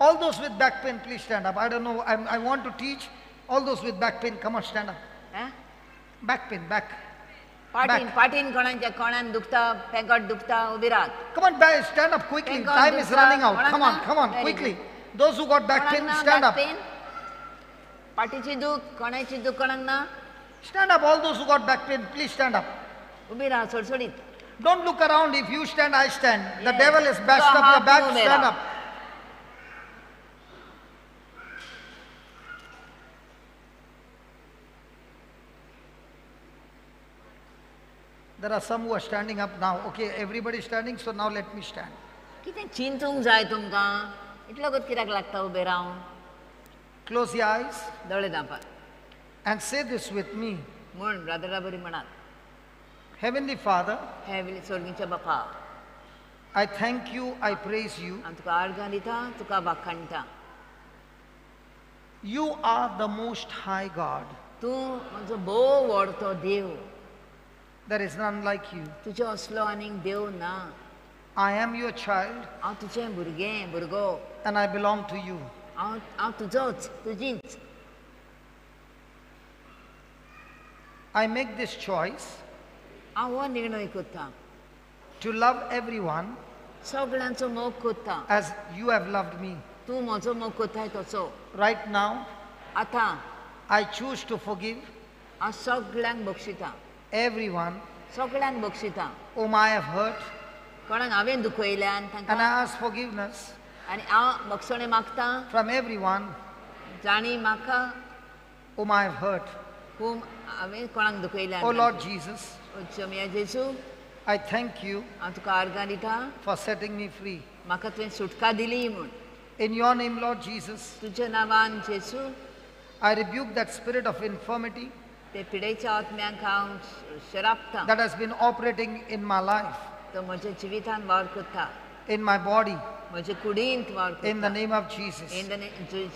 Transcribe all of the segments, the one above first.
All those with back pain, please stand up. I don't know, I want to teach. All those with back pain, come on, stand up. Back pain, back. पाठीन कोणाच्या कोणान दुखता पेंगट दुखता उभी राहत. Come on, stand up quickly. Time is running out. Come on, quickly. Those who got back pain, stand up. पाठीची दुख कोणाची दुख कोणाक ना. Stand up, all those who got back pain, please stand up. उभी राहा सोडसोडीत. Don't look around. If you stand, I stand. The devil is bashed up your back. Stand up. There are some who are standing up now. Okay, everybody is standing, so now let me stand. कितें चिंतूंक जाय तुमकां? इतलो गत कित्याक लागता ube Ravan? Close your eyes दोळे धांपात. and say this with me. म्हण ब्रदरा बरी म्हणात. Heavenly Father, हेवली सोर्गीच्या बापा, I thank you, I praise you. हांव तुका आर्गां दिता, तुका वाखाणटा. You are the most high God. तूं म्हजो भोव व्हडतो देव. There is none like you. तुजो असलो आनीक देव ना. I am your child हांव तुजें भुरगें भुरगो. and I belong to you. हांव तुजोच तुजीच. I make this choice हांव हो निर्णय करता. to love everyone सगळ्यांचो मोग करता. as you have loved me. तूं म्हजो मोग करताय तसो. Right now, आतां I choose to forgive हांव सगळ्यांक बक्षिता. everyone सगळ्यांक बक्षिता. whom I have hurt, कोणाक हांवें दुखयल्यान and I तांकां ask forgiveness आनी हांव बक्षणे मागता. from everyone जाणी म्हाका whom I have hurt. खूब हांवें कोणाक दुखयल्यान. Oh Lord Jesus, क्षम्या Jeju, I thank you हांव तुका आर्गां दिता. for setting me free. म्हाका तुवें सुटका दिली म्हूण. In your name, Lord Jesus, तुज्या नांवान जेजू, I rebuke that spirit of infirmity ते पिडेच्या आत्म्यांक हांव शरापता. that has been operating in my life, तो म्हज्या जिवितान वावर करता. in my body, म्हज्या कुडींत वावर in the करता. name of Jesus.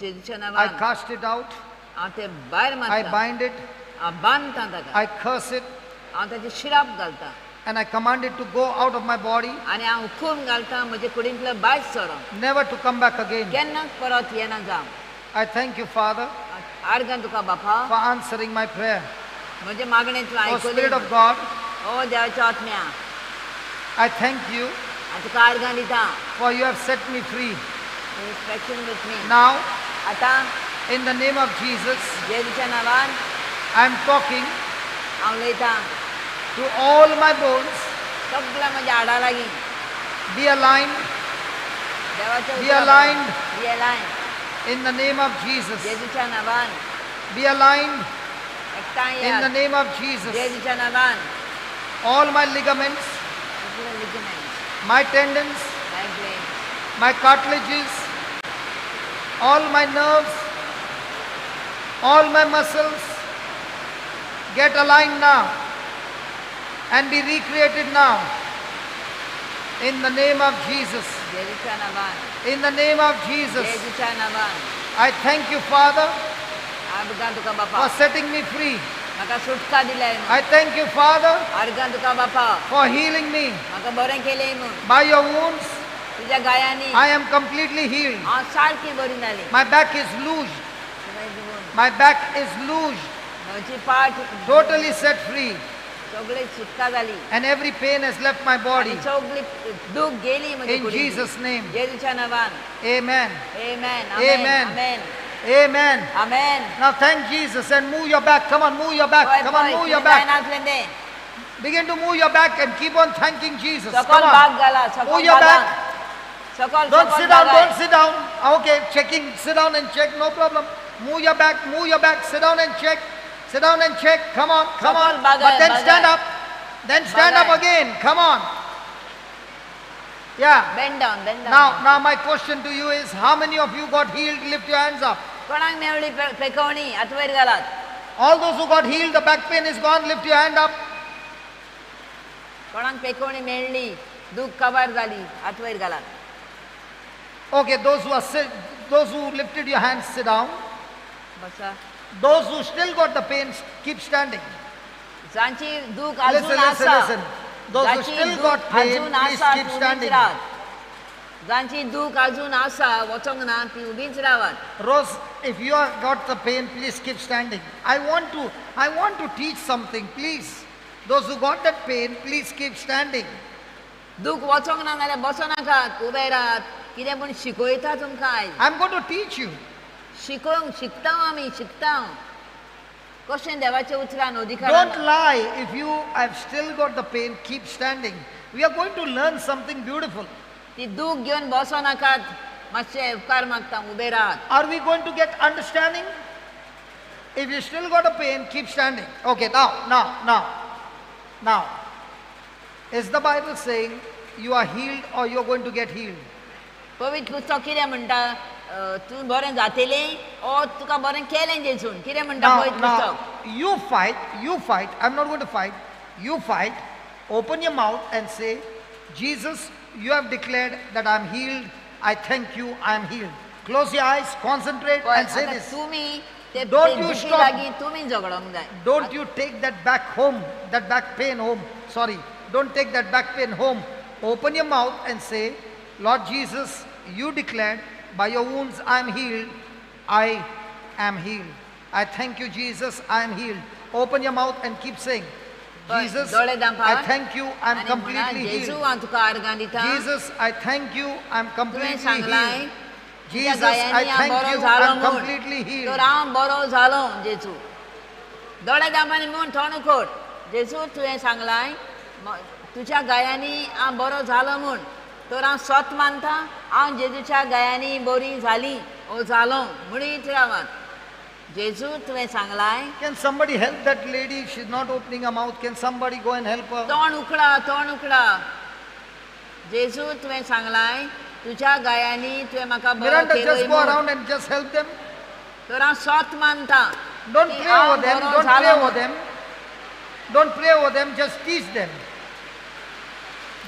जेजूच्या I नांवान cast it out, हांव ते भायर I मारता. bind it, हांव बांदता ताका. I curse it, हांव ताचे शिराप घालता. and I command it to go out of my body, आनी हांव हुकूम घालता म्हजे कुडींतलो भायर सरो. never to come back again. केन्नाच परत येना जावं. I thank you, Father, आर्गां तुका बापा, for answering my prayer. म्हजे मागणे तूं Oh आयकली. Spirit of God, ओ देवाच्या आत्म्या, I thank you हांव तुका आर्गां दिता. for you have set me free. Stretching with me. Now, आतां in the name of Jesus, जेजूच्या नांवान I am talking हांव उलयतां. to all my bones. सगळ्या म्हज्या हाडा लागीं Be aligned देवाच्या Be aligned. Be aligned. in the name of Jesus. जेजूच्या नांवान Be aligned एकठांय in the यात. name of Jesus. जेजूच्या नांवान All my ligaments, सगळे ligaments, my tendons, migraine, my cartilages, all my nerves, all my muscles get aligned now and be recreated now in the name of Jesus. जेजूच्या नांवान, In the name of Jesus, जेजूच्या नांवान. I thank you, Father, आर्गां तुका बापा, for setting me free. म्हाका सुटका दिल्या. I thank you, Father, आर्गां तुका बापा, for healing me. म्हाका बरें केलें म्हूण. By your wounds, तुज्या गायांनी I am completely healed. हांव सारकी बरी जाली. My back is loose. My back is loose, म्हजी पाठ totally set free, सगळी सुटका जाली. and every pain has left my body. आनी सगळी दूख गेली म्हजे In कुडींतली. Jesus' name. जेजूच्या नांवान. Amen. Amen. Amen. Amen. Amen. Amen. Now thank Jesus and move your back. Come on, move your back. Come on, move your back. Begin to move your back and keep on thanking Jesus. Come सकल on. भाग घाला. Move सकल your भागान. back. सकल Don't सकल sit down. भागाय. Don't sit down. Okay, checking. Sit down and check. No problem. Move your back. Move your back. Sit down and check. Sit down and check. Come on. Come on. Sakal bagay, But then stand bagay. up. Then stand up Bagay. again. Come on. Yeah. Bend down. Bend down. Now my question to you is, how many of you got healed? Lift your hands up. कोणाक मेवली पेकवणी हात वयर घालात. All those who got healed, the back pain is gone. Lift your hand up. कोणाक पेकवणी मेळ्ळी, दूख cover जाली, हात वयर घालात. Okay, those who are those who lifted your hands, sit down. बसा. Those who still got the pain, keep standing. जांची दूख Listen, अजून listen, आसा. listen. Those who जांची still दूख got pain, अजून please आसा, keep तूं standing. नीट रात. जांची दूख अजून आसा वचोंक ना ती उबीच रावात. Rose, if you have got the pain, please keep standing. I want to teach something, please. Those who got that pain, please keep standing. दूख वचोंक ना जाल्यार बसो नाकात, उबे राहात. कितें पूण शिकयता तुमकां आयज. I'm going to teach you. शिकता आमी शिकता. कशें देवाच्या उतरान अधिकार. Don't lie. If you have still got the pain, keep standing. We are going to learn something beautiful. ती दूख घेवन बसो नाकात. मातशें उपकार मागता उबे राहात. Are we going to get understanding? If you still got a pain, keep standing. Okay, now. Is the Bible saying you are healed or you are going to get healed? पवित्र पुस्तक कितें म्हणटा? तूं बरें जातलें ओ तुका बरें केलें जेजून. कितें म्हणटा पवित्र पुस्तक? You fight. I'm not going to fight. You fight. Open your mouth and say, Jesus, you have declared that I'm healed. I thank you, I'm healed. Close your eyes, concentrate and say this. Don't you stop. Don't you take that back home, that back pain home. Sorry, don't take that back pain home. Open your mouth and say, Lord Jesus, you declared by your wounds I'm healed. I am healed. I thank you, Jesus, I am healed. Open your mouth and keep saying, Jesus, I thank you, I'm completely healed. Jesus, I thank you, I'm completely healed. Jesus, I thank you, I'm completely healed. दोळे दामानी म्हूण थोडू coat जेजू तुवें सांगलाय तुज्या गायांनी हांव बरो जालो म्हूण तर हांव स्वत मानता हांव जेजूच्या गायांनी बरी जाली ओ जालो म्हणीत रावात जेजू तुवें सांगलाय. Can somebody help that lady? She's not opening her mouth. Can somebody go and help her? तोंड उखडा जेजू तुवें सांगलाय तुज्या गायांनी तुवें म्हाका बरो Miranda, Kelo just go around and just help them. तर हांव स्वत मानता. Don't pray over them. Don't pray over them. Don't pray over them. Just teach them.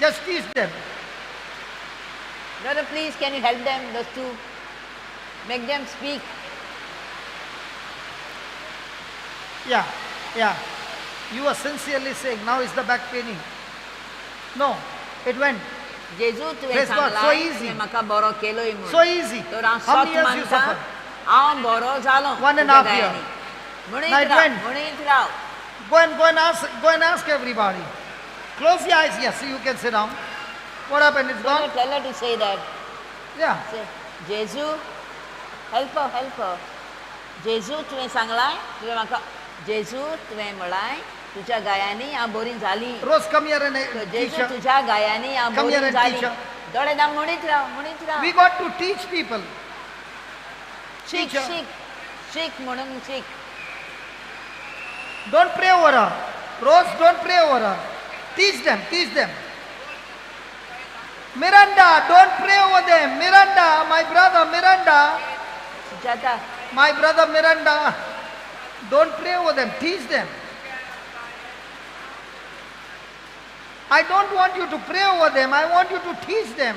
Just teach them. Brother, please, can you help them, those two? Make them speak. Yeah. You are sincerely saying, now is the back paining. No, it went. जेजू तुवें Praise God. So सांगलाय easy. तुवें म्हाका बरो केलोय म्हूण. So easy. तर हांव How many स्वत years you मानता suffered? हांव बरो जालो 1.5 years. Now it went. म्हणीत Rao. Go and ask everybody. Close your eyes. Yes, you can sit down. What happened? It's gone? Tell her to say that. Yeah. Say, Jeju, help her. जेजू तुवें सांगलाय तुवें म्हाका जेजू तुवें म्हळाय तुज्या गायांनी हांव बरी जाली. Rose, come here and teach Jeju her. तुज्या गायांनी हांव Come here बरी and जाली. teach her. दोळे दाम म्हणीत Rao. We got to teach people. शिक म्हणून शिक. Don't pray over her. Rose, don't pray over her. Teach them. Miranda, don't pray over them. Miranda, my brother Miranda. Sujata. My brother Miranda. Don't pray over them. Teach them. I don't want you to pray over them. I want you to teach them.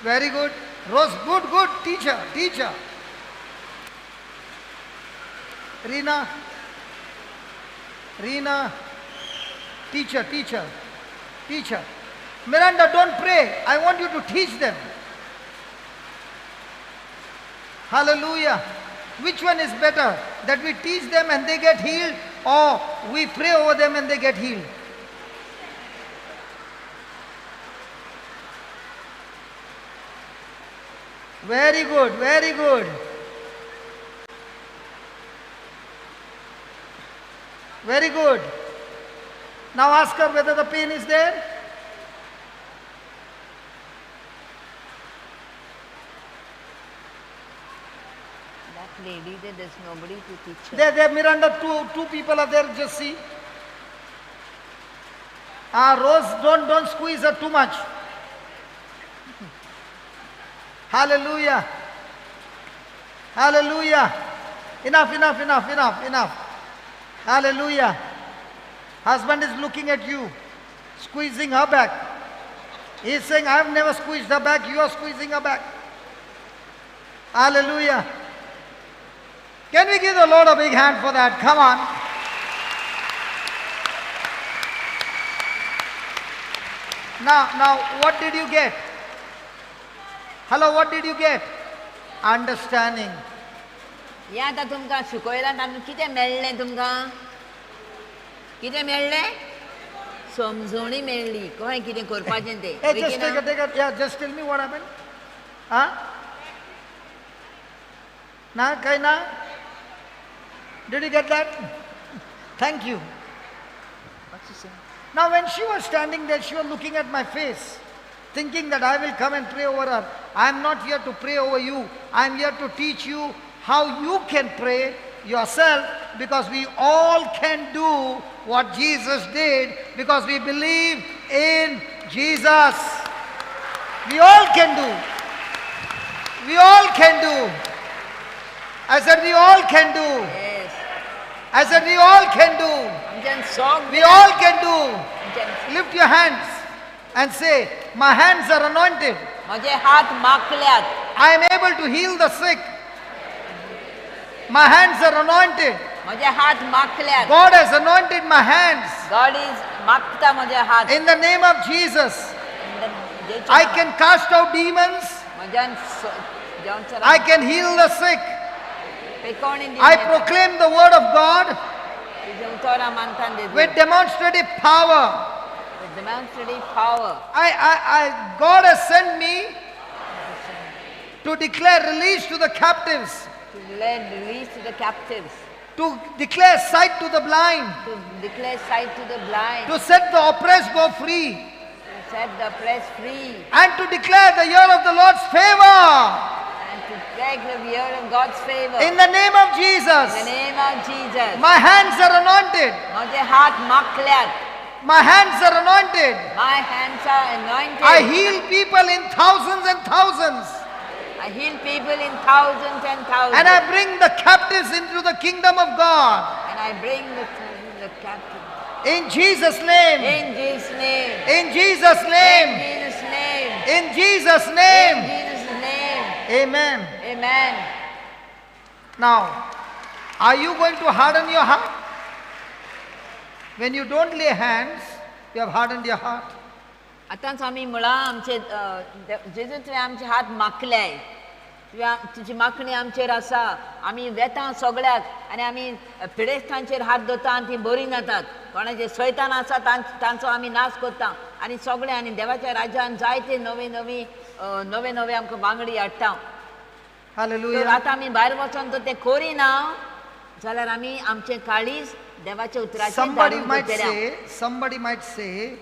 Very good. Rose, good. Teacher. Reena. Teacher. Miranda, don't pray. I want you to teach them. Hallelujah. Which one is better? That we teach them and they get healed, or we pray over them and they get healed? Very good. Very good. Now ask her whether the pain is there. That lady, there's nobody to teach her. There, Miranda, two people are there, just see. Rose, don't squeeze her too much. Hallelujah. Enough. Hallelujah. Husband is looking at you, squeezing her back. He is saying, I have never squeezed her back, you are squeezing her back. Hallelujah. Can we give the Lord a big hand for that? Come on. Now, what did you get? Hello, what did you get? Understanding. हें आतां तुमकां शिकयलां तातूंत कितें मेळ्ळें तुमकां? कितें मेळ्ळें? समजणी मेळ्ळी कळ्ळें कितें करपाचें तें. Hey, just take a, yeah, just tell me what happened. Huh? Na, Kaina? Did you get that? Thank you. What's he saying? Now, when she was standing there, she was looking at my face, thinking that I will come and pray over her. I am not here to pray over you. I am here to teach you how you can pray yourself, because we all can do what Jesus did because we believe in Jesus. We all can do. We all can do. I said we all can do. Yes. I said we all can do. आमच्यान सगळें We all can do. आमच्यान Lift your hands and say, my hands are anointed. म्हजे हात माखल्यात. I am able to heal the sick. My hands are anointed. म्हजे हात माखल्यात. God has anointed my hands. God is माखता म्हजे हात. In the name of Jesus, जेचें I नांव. can cast out demons. म्हज्यान I can heal the sick. पेकोणी I proclaim the word of God तुझे उतोरा मानतान देतो. with demonstrative power. With demonstrative power. God has sent me to declare release to the captives, To lend release to the captives. to declare sight to the blind, To declare sight to the blind. to set the oppressed go free, To set the oppressed free. and to declare the year of the Lord's favor. And to take the year of God's favor. In the name of In the Jesus, name of Jesus. my hands are anointed. म्हजे हात माखल्यात. My hands are anointed. My hands are anointed. I heal people in thousands and thousands. I heal people in thousands and thousands. And I bring the captives into the kingdom of God. And I bring the captive. In Jesus' name. In Jesus' name. In Jesus' In name. Jesus' name. In Jesus' In name. Jesus' name. Amen. Amen. Now, are you going to harden your heart? When you don't lay hands, you have hardened your heart. आतांच आमी म्हळा आमचे जेजू तुवें आमचे हात माखल्याय. तुजी माखणी आमचेर आसा. आमी वेता सगळ्याक आनी आमी पिडेस्तांचेर हात दवरता आनी ती बरी जातात. कोणाचे सैतान आसा तांचो आमी नाश करता आनी सगळे आनी देवाच्या राज्यान जायते नवे नवे आमकां वांगडी हाडटा. तर Hallelujah. आतां आमी भायर वचोन तर तें करिना जाल्यार आमी आमचें काळीज देवाच्या उतराचेर धाडून दवरतल्या. Somebody might say,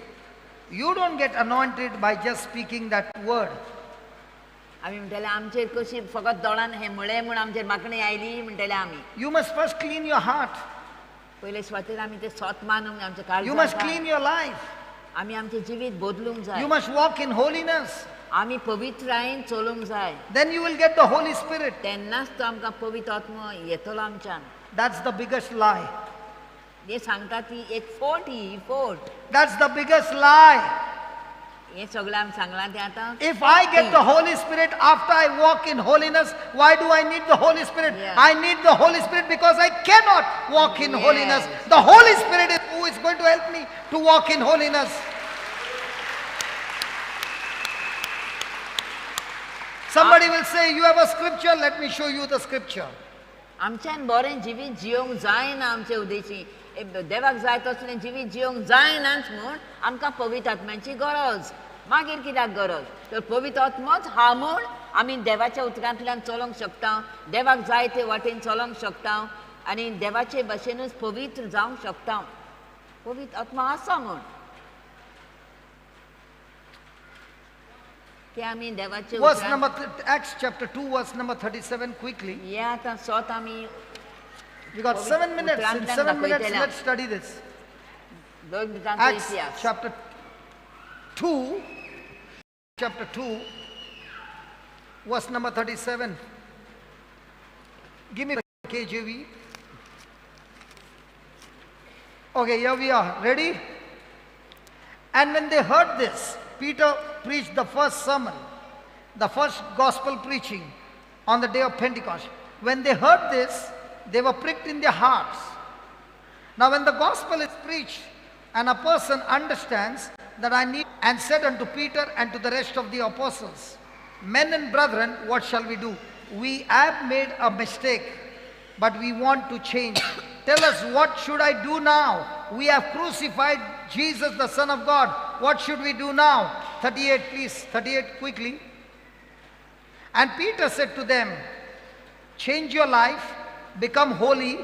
you don't get anointed by just speaking that word. आमी म्हणटले आमचेर कशी फकत दोळान हें म्हळें म्हूण आमचेर मागणी आयली म्हणटले आमी. You must first clean your heart. पयले स्वतार आमी तें स्वत मानूंक आमचें You must काळजांत clean your life. आमी आमचें जिवीत बदलूंक जाय. You must walk in holiness. आमी पवित्रायेन चलूंक जाय. Then you will get the Holy Spirit. तेन्नाच तो आमकां पवित्र आत्मा येतलो आमच्यान. That's the biggest lie. हें सांगता ती एक फोट ही फोट. That's the biggest lie. हें सगळें आमी सांगलां तें आतां. If I get the Holy Spirit after I walk in holiness, why do I need the Holy Spirit? Yeah. I need the Holy Spirit because I cannot walk in Yes. holiness. The Holy Spirit is who is going to help me to walk in holiness. Somebody will say, you have a scripture, let me show you the scripture. आमच्यान बरें जिवीत जियोंक जायना आमचे उदेशी. देवाक जाय तसलें जिवीत जियोंक जायनाच म्हूण आमकां पवित्र आत्म्याची गरज. मागीर कित्याक गरज? तर पवित्र आत्मोच हा म्हूण आमी देवाच्या उतरांतल्यान चलोंक शकता. देवाक जाय ते वाटेन चलोंक शकता आनी देवाचे भाशेनूच पवित्र जावंक शकता. पवित्र आत्मा आसा म्हूण. ते आमी देवाचे Verse उतरांत number, Acts chapter 2, verse number 37, quickly. हें आतां स्वत आमी We got 7 minutes. In 7 minutes, let's study this. दोन दिसांचो Acts इतिहास. chapter 2, verse number 37. Give me the KJV. Okay, here we are. Ready? And when they heard this, Peter preached the first sermon, the first gospel preaching on the day of Pentecost. When they heard this, they were pricked in their hearts. Now when the gospel is preached and a person understands, that I need, and said unto Peter and to the rest of the apostles, Men and brethren, what shall we do? We have made a mistake, but we want to change. Tell us, what should I do now? We have crucified Jesus, the Son of God. What should we do now? 38, please. 38 quickly. And Peter said to them, change your life, become holy,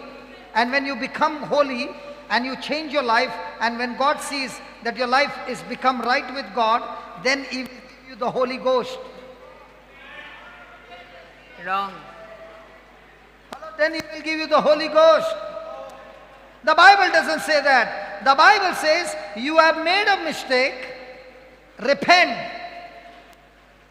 and when you become holy and you change your life, and when God sees that your life is become right with God, then He will give you the Holy Ghost. Wrong. Then He will give you the Holy Ghost. The Bible doesn't say that. The Bible says, you have made a mistake, repent.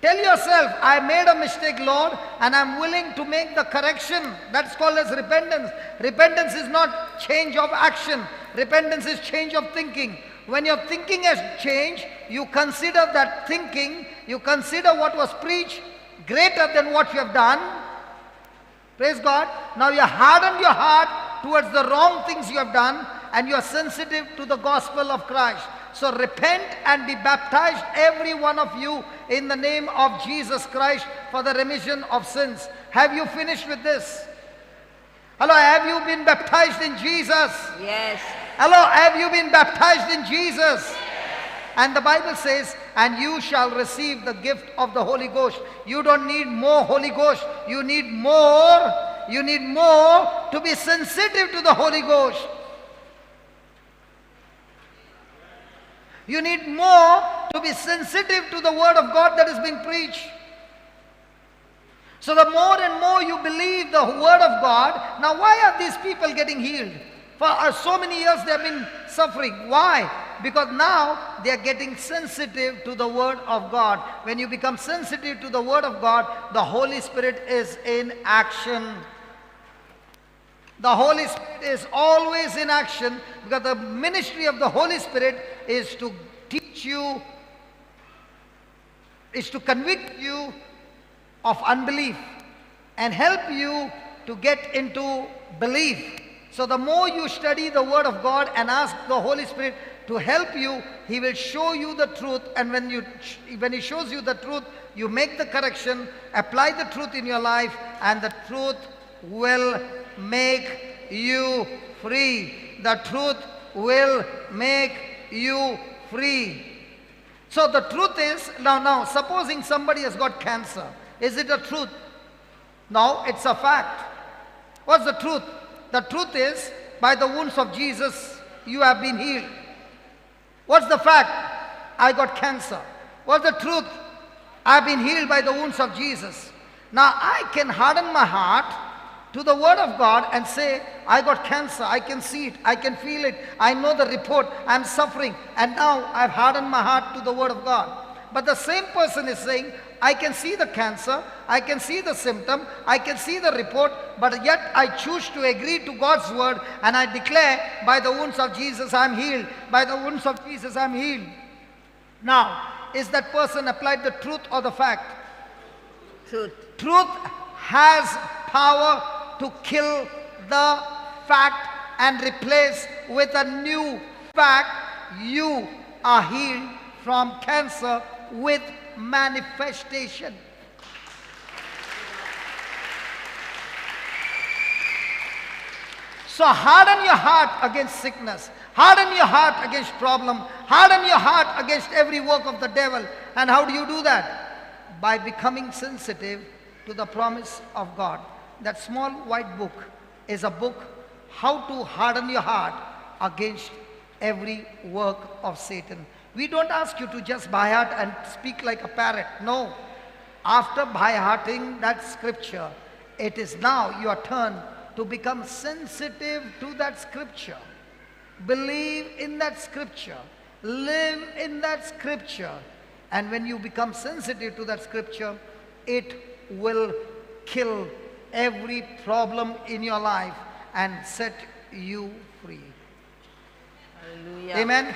Tell yourself, I made a mistake, Lord, and I'm willing to make the correction. That's called as repentance. Repentance is not change of action. Repentance is change of thinking. When your thinking has changed, you consider that thinking, you consider what was preached greater than what you have done. Praise God. Now you hardened your heart towards the wrong things you have done, and you are sensitive to the gospel of Christ. So repent and be baptized, every one of you, in the name of Jesus Christ for the remission of sins. Have you finished with this? Hello, have you been baptized in Jesus? Yes. Hello, have you been baptized in Jesus? And the Bible says, and you shall receive the gift of the Holy Ghost. You don't need more Holy Ghost. You need more. You need more to be sensitive to the Holy Ghost. You need more to be sensitive to the word of God that is being preached. So the more and more you believe the word of God, now why are these people getting healed? For so many years they have been suffering. Why? Because now they are getting sensitive to the word of God. When you become sensitive to the word of God, the Holy Spirit is in action. The Holy Spirit is always in action, because the ministry of the Holy Spirit is to teach you, is to convict you of unbelief and help you to get into belief. So the more you study the Word of God and ask the Holy Spirit to help you, He will show you the truth, and when He shows you the truth, you make the correction, apply the truth in your life, and the truth will make you free. The truth will make you free. So the truth is, now supposing somebody has got cancer, is it a truth? No, it's a fact. What's the truth? The truth is, by the wounds of Jesus, you have been healed. What's the fact? I got cancer. What's the truth? I've been healed by the wounds of Jesus. Now I can harden my heart to the word of God and say, I got cancer, I can see it, I can feel it, I know the report, I'm suffering, and now I've hardened my heart to the word of God. But the same person is saying, I can see the cancer, I can see the symptom, I can see the report, but yet I choose to agree to God's word, and I declare, by the wounds of Jesus I'm healed, by the wounds of Jesus I'm healed. Now, is that person applied the truth or the fact? Truth. Truth has power to kill the fact and replace with a new fact. You are healed from cancer with manifestation. So harden your heart against sickness, harden your heart against problem, harden your heart against every work of the devil. And how do you do that? By becoming sensitive to the promise of God. That small white book is a book, how to harden your heart against every work of Satan. We don't ask you to just by heart and speak like a parrot. No. After by hearting that scripture, it is now your turn to become sensitive to that scripture. Believe in that scripture. Live in that scripture. And when you become sensitive to that scripture, it will kill every problem in your life and set you free. Hallelujah. Amen.